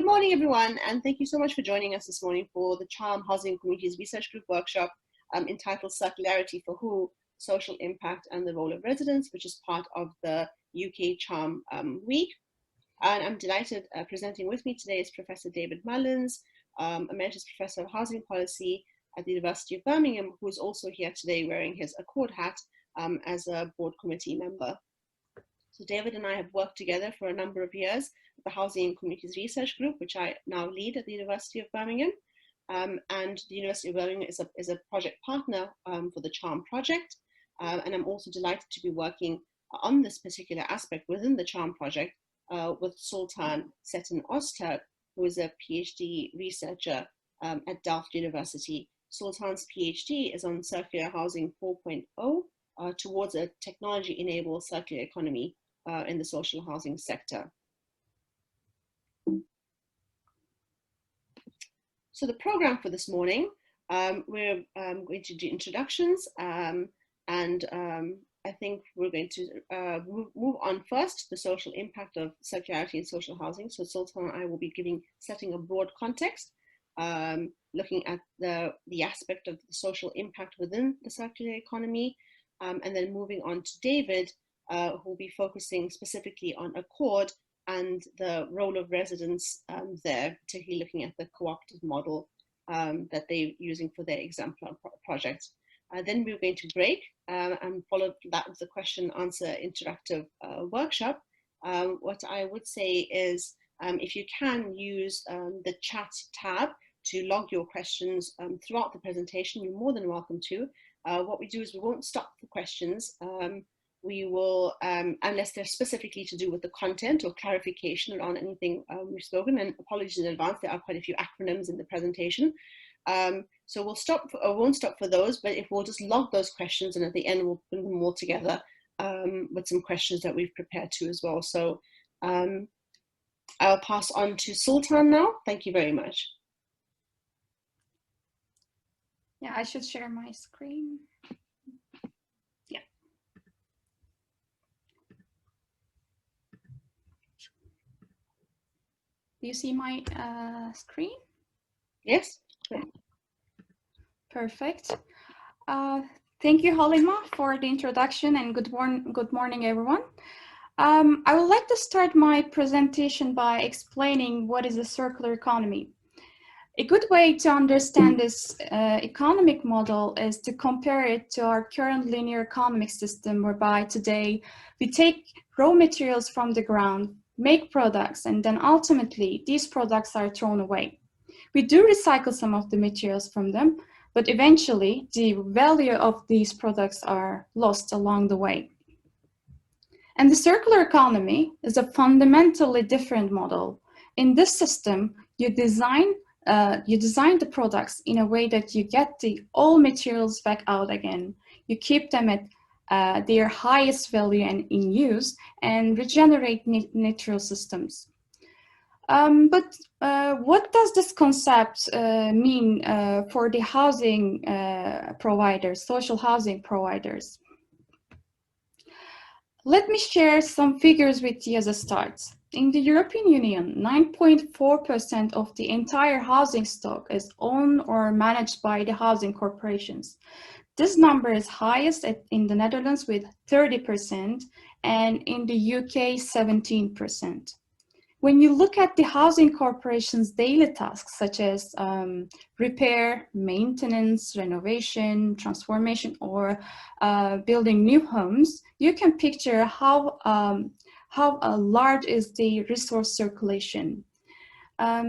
morning, everyone, and thank you so much for joining us this morning for the CHARM Housing Communities Research Group workshop entitled Circularity for Who? Social Impact and the Role of Residents, which is part of the UK CHARM Week. And I'm delighted presenting with me today is Professor David Mullins, Emeritus Professor of Housing Policy at the University of Birmingham, who is also here today wearing his Accord hat as a board committee member. So David and I have worked together for a number of years at the Housing and Communities Research Group, which I now lead at the University of Birmingham. And the University of Birmingham is a project partner for the CHARM project. And I'm also delighted to be working on this particular aspect within the CHARM project with Sultan Çetin-Öztürk, who is a PhD researcher at Delft University. Sultan's PhD is on circular housing 4.0 towards a technology-enabled circular economy in the social housing sector. So the program for this morning, we're going to do introductions and I think we're going to move on first to the social impact of circularity in social housing. So Sultan and I will be setting a broad context, looking at the aspect of the social impact within the circular economy, and then moving on to David, who will be focusing specifically on Accord and the role of residents there, particularly looking at the cooperative model that they're using for their exemplar projects. Then we're going to break and follow that with a question answer interactive workshop. What I would say is if you can use the chat tab to log your questions throughout the presentation, you're more than welcome to. What we do is we won't stop the questions. We will, unless they're specifically to do with the content or clarification around anything we've spoken, and apologies in advance, there are quite a few acronyms in the presentation. So we'll stop, or won't stop for those, but if we'll just log those questions and at the end we'll bring them all together with some questions that we've prepared too as well. So I'll pass on to Sultan now. Thank you very much. Yeah, I should share my screen. Yeah. Do you see my screen? Yes. Perfect. Thank you, Halima, for the introduction, and good morning, everyone. I would like to start my presentation by explaining what is a circular economy. A good way to understand this economic model is to compare it to our current linear economic system, whereby today we take raw materials from the ground, make products, and then ultimately these products are thrown away. We do recycle some of the materials from them, but eventually the value of these products are lost along the way. And the circular economy is a fundamentally different model. In this system, you design the products in a way that you get all materials back out again. You keep them at their highest value and in use, and regenerate natural systems. But what does this concept mean for the housing providers, social housing providers? Let me share some figures with you as a start. In the European Union, 9.4% of the entire housing stock is owned or managed by the housing corporations. This number is highest in the Netherlands with 30% and in the UK 17%. When you look at the housing corporation's daily tasks, such as repair, maintenance, renovation, transformation, or building new homes, you can picture how large is the resource circulation.